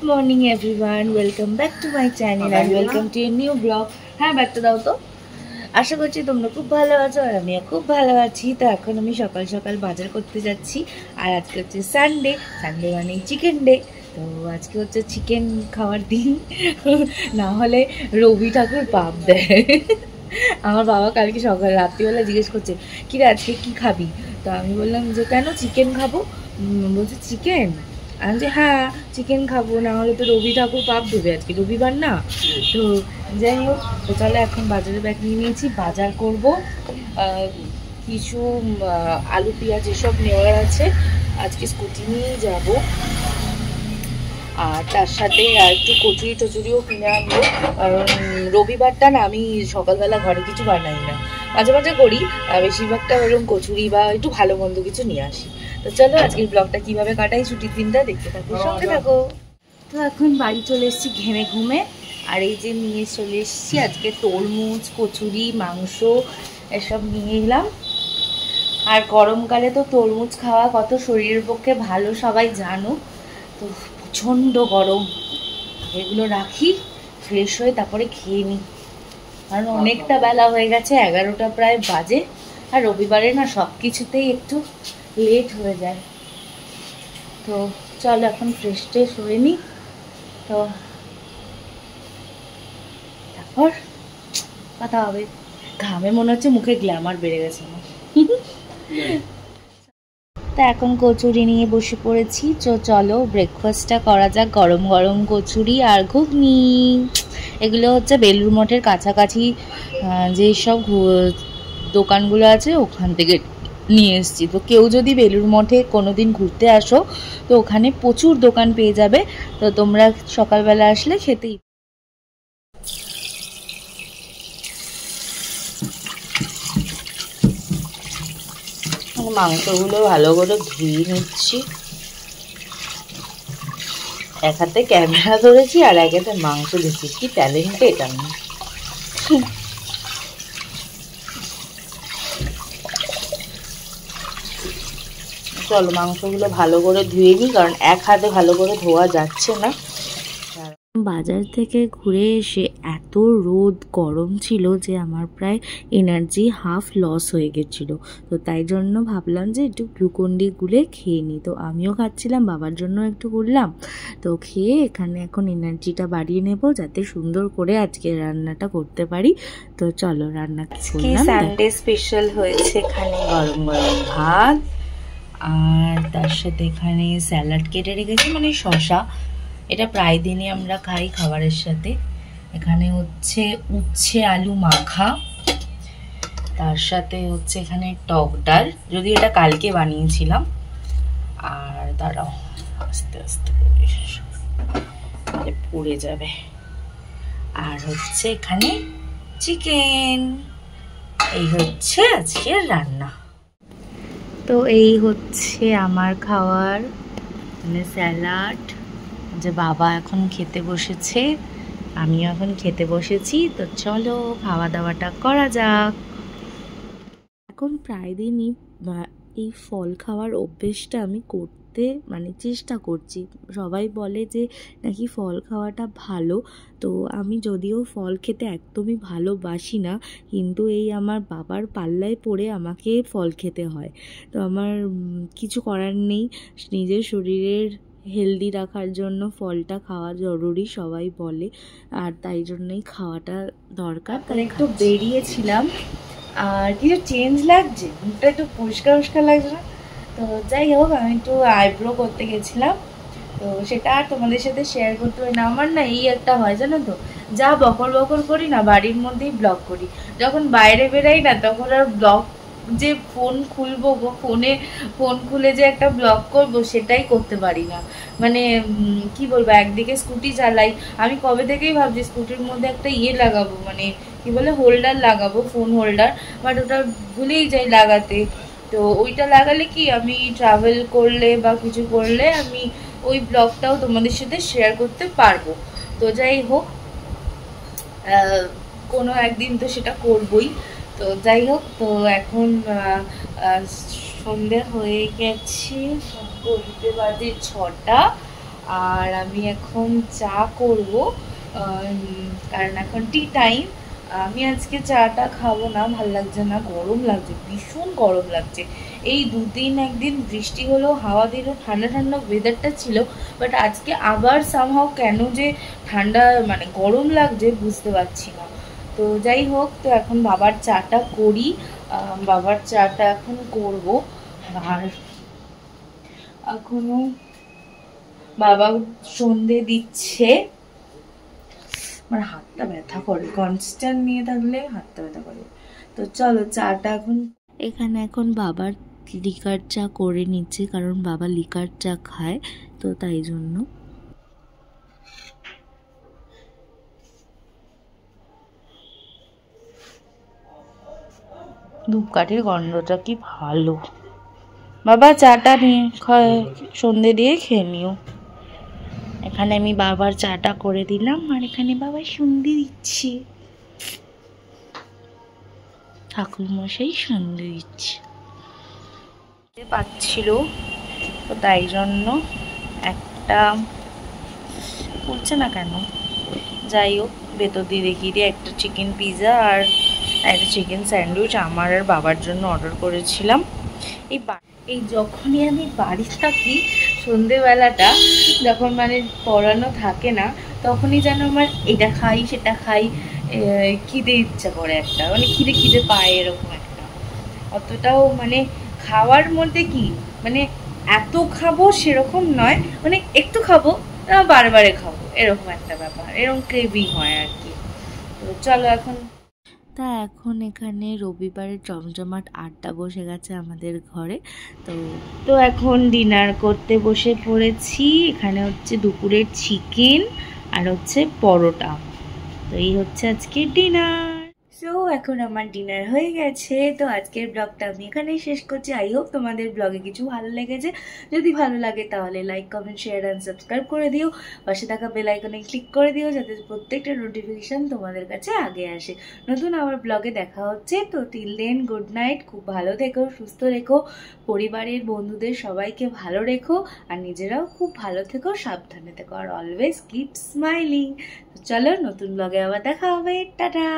Morning everyone, welcome back to my channel and welcome to a new blog. হ্যাঁ, ব্যাগটা দাও তো। আশা করছি তোমরা খুব ভালো আছো আর আমিও খুব ভালো আছি। তো এখন আমি সকাল সকাল বাজার করতে যাচ্ছি। আর আজকে হচ্ছে সানডে মানে চিকেন ডে। তো আজকে হচ্ছে চিকেন খাওয়ার দিন, না হলে রবি ঠাকুর পাপ দেয়। আমার বাবা কালকে সকাল রাত্রিবেলা জিজ্ঞেস করছে কিরে আজকে কি খাবি। তো আমি বললাম যে কেন চিকেন খাবো। বলছে চিকেন। আমি যে হ্যাঁ চিকেন খাবো, না হলে তো রবি ঠাকুর পাপ দেবে, আজকে রবিবার না। তো যাই হোক, তো চলো এখন বাজারে ব্যাগ নিয়ে নিয়েছি, বাজার করব। কিছু আলু পেঁয়াজ এসব নেওয়ার আছে, আজকে স্কুটি নিয়েই যাবো। আর তার সাথে আর একটু কচুরি টচুরিও কিনে আনবো, কারণ রবিবারটা না আমি সকালবেলা ঘরে কিছু বানাই না, মাঝে মাঝে করি, বেশিরভাগটা এরকম কচুরি বা একটু ভালো মন্দ কিছু নিয়ে আসি। তো চলো আজকের ব্লগটা কিভাবে কাটাই ছুটির দিনটা দেখতে থাকো, সঙ্গে থাকো। তো এখন বাড়ি চলে এসেছি ঘেমে ঘুমে। আর এই যে নিয়ে চলে এসেছি আজকে তরমুজ, কচুরি, মাংস এসব নিয়ে এলাম। আর গরমকালে তো তরমুজ খাওয়া কত শরীরের পক্ষে ভালো সবাই জানো। তো প্রচণ্ড গরম, এগুলো রাখি ফ্রেশ হয়ে তারপরে খেয়ে নিই, কারণ অনেকটা বেলা হয়ে গেছে, 11টা প্রায় বাজে। আর রবিবারে না সব কিছুতেই একটু লেট হয়ে যায়। তো চল এখন ফ্রেশ ট্রেশ হয়ে নিই। তো তারপর কথা হবে। ঘামে মনে হচ্ছে মুখে গ্ল্যামার বেড়ে গেছে আমার। তা এখন কচুরি নিয়ে বসে পড়েছি। তো চলো ব্রেকফাস্টটা করা যাক। গরম গরম কচুরি আর ঘুগনি। এগুলো হচ্ছে বেলুড় মঠের কাছাকাছি যেসব দোকানগুলো আছে ওখান থেকে নিয়ে এসেছি। তো কেউ যদি বেলুড় মঠে কোনো দিন ঘুরতে আসো তো ওখানে প্রচুর দোকান পেয়ে যাবে। তো তোমরা সকালবেলা আসলে খেতেই। মাংসগুলো ভালো করে ধুয়ে নিচ্ছি, এক হাতে ক্যামেরা ধরেছি আর এক হাতে মাংস ধুচ্ছি। কি ট্যালেন্টেড আমি। চলো মাংসগুলো ভালো করে ধুয়ে নিই, কারণ এক হাতে ভালো করে ধোয়া যাচ্ছে না। বাজার থেকে ঘুরে এসে এত রোদ গরম ছিল যে আমার প্রায় এনার্জি হাফ লস হয়ে গেছিলো। তো তাই জন্য ভাবলাম যে একটু গ্লুকন ডি গুলে খেয়ে নিই। তো আমিও খাচ্ছিলাম, বাবার জন্য একটু করলাম। তো খেয়ে এখানে এখন এনার্জিটা বাড়িয়ে নেব, যাতে সুন্দর করে আজকে রান্নাটা করতে পারি। তো চলো রান্না করলাম। সানডে স্পেশাল হয়েছে এখানে গরম গরম ভাত, আর তার সাথে এখানে স্যালাড কেটে রেখেছি, মানে শসা। এটা প্রায় দিনই আমরা খাই খাবারের সাথে। এখানে হচ্ছে উচ্ছে আলু মাখা, তার সাথে হচ্ছে এখানে টক ডাল, যদি এটা কালকে বানিয়েছিলাম। আর দাঁড়াও আস্তে আস্তে পুড়ে যাবে। আর হচ্ছে এখানে চিকেন। এই হচ্ছে আজকের রান্না। তো এই হচ্ছে আমার খাওয়ার, মানে স্যালাড। যে বাবা এখন খেতে বসেছে, আমিও এখন খেতে বসেছি। তো চলো খাওয়া দাওয়াটা করা যাক। এখন প্রায় দিনই এই ফল খাওয়ার অভ্যেসটা আমি করতে চেষ্টা করছি। সবাই বলে যে নাকি ফল খাওয়াটা ভালো। তো আমি যদিও ফল খেতে একদমই ভালোবাসি না, কিন্তু এই আমার বাবার পাল্লায় পড়ে আমাকে ফল খেতে হয়। তো আমার কিছু করার নেই, নিজের শরীরের হেলদি রাখার জন্য ফলটা খাওয়া জরুরি সবাই বলে, আর তাই জন্যই খাওয়াটা দরকার। তাই একটু বেরিয়েছিলাম, আর কিছু চেঞ্জ লাগছে, মুখটা একটু পরিষ্কার লাগছে না। তো যাই হোক, আমি একটু আইব্রো করতে গেছিলাম। তো সেটা আর তোমাদের সাথে শেয়ার করতে হয় না। আমার না এই একটা হয় জানো তো, যা বকর বকর করি না বাড়ির মধ্যেই ব্লগ করি, যখন বাইরে বেরাই না তখন আর ব্লগ যে ফোন খুলবো, ফোন খুলে যে একটা ব্লগ করব সেটাই করতে পারি না। মানে কি বলবো, একদিকে স্কুটি চালাই, আমি কবে থেকেই ভাবছি স্কুটির মধ্যে একটা লাগাবো, মানে কি বলে হোল্ডার লাগাবো, ফোন হোল্ডার, বাট ওটা ভুলেই যাই লাগাতে। তো ওইটা লাগালে কি আমি ট্রাভেল করলে বা কিছু করলে আমি ওই ব্লগটাও তোমাদের সাথে শেয়ার করতে পারবো। তো যাই হোক, কোনো একদিন তো সেটা করবই। তো যাই হোক, তো এখন সন্ধে হয়ে গেছে, ঘড়িতে বাজে 6টা। আর আমি এখন চা করব, কারণ এখন টি টাইম। আমি আজকে চাটা খাবো না, ভাল লাগছে না, গরম লাগছে, ভীষণ গরম লাগছে। এই দুদিন একদিন বৃষ্টি হলো, হাওয়া দিল, ঠান্ডা ঠান্ডা ওয়েদারটা ছিল, বাট আজকে আবার সামহাও কেন যে ঠান্ডা মানে গরম লাগছে বুঝতে পারছি না। তো যাই হোক, তো এখন বাবার চাটা করি, বাবার চাটা এখন করব। আর এখনো বাবা সন্ধে দিচ্ছে। আমার হাতটা ব্যথা করে, কনস্ট্যান্ট নিয়ে থাকলে হাতটা ব্যথা করে। তো চলো চাটা এখন, এখানে এখন বাবার লিকার চা করে নিচ্ছে, কারণ বাবা লিকার চা খায়, তো তাই জন্য। ধূপকাঠির গন্ধটা কি ভালো। বাবা চাটা নিয়ে সন্ধে দিয়ে খেয়ে নিও। এখানে আমি বাবার চাটা করে দিলাম, আর এখানে বাবা সন্ধে দিচ্ছে, ঠাকুরমশাই সন্ধে দিচ্ছে পাচ্ছিল, তো তাই জন্য একটা বলছে না কেন, যাই হোক ভেতর দিয়ে দেখিয়ে দিয়ে একটা চিকেন পিৎজা আর একটা চিকেন স্যান্ডউইচ আমার আর বাবার জন্য অর্ডার করেছিলাম। এই যখনই আমি বাড়ি থাকি সন্ধেবেলাটা, যখন মানে পড়ানো থাকে না, তখনই যেন আমার এটা খাই সেটা খাই, খিদে ইচ্ছা করে একটা, মানে খিদে খিদে পায় এরকম একটা। অতটাও মানে খাওয়ার মধ্যে কি মানে এত খাবো সেরকম নয়, মানে একটু খাবো বারে খাবো, এরকম একটা ব্যাপার, এরকম ক্রেভিং হয় আর কি। তো চলো এখন, তা এখন এখানে রবিবারের জমজমাট আড্ডা বসে গেছে আমাদের ঘরে। তো এখন ডিনার করতে বসে পড়েছি। এখানে হচ্ছে দুপুরের চিকেন আর হচ্ছে পরোটা। তো এই হচ্ছে আজকে ডিনার। সো এখন আমার ডিনার হয়ে গেছে। তো আজকের ব্লগটা আমি এখানেই শেষ করছি। আই হোপ তোমাদের ব্লগে কিছু ভালো লেগেছে। যদি ভালো লাগে তাহলে like, comment, share and subscribe করে দিও। পাশে থাকা বেল আইকনে ক্লিক করে দিও, যাতে প্রত্যেকটা নোটিফিকেশান তোমাদের কাছে আগে আসে। নতুন আমার ব্লগে দেখা হচ্ছে। তো টিল দেন গুড নাইট। খুব ভালো থেকো, সুস্থ রেখো, পরিবারের বন্ধুদের সবাইকে ভালো রেখো, আর নিজেরাও খুব ভালো থেকো, সাবধানে থেকো, আর অলওয়েজ কিপ স্মাইলিং। চলো নতুন ব্লগে আবার দেখা হবে। টাটা।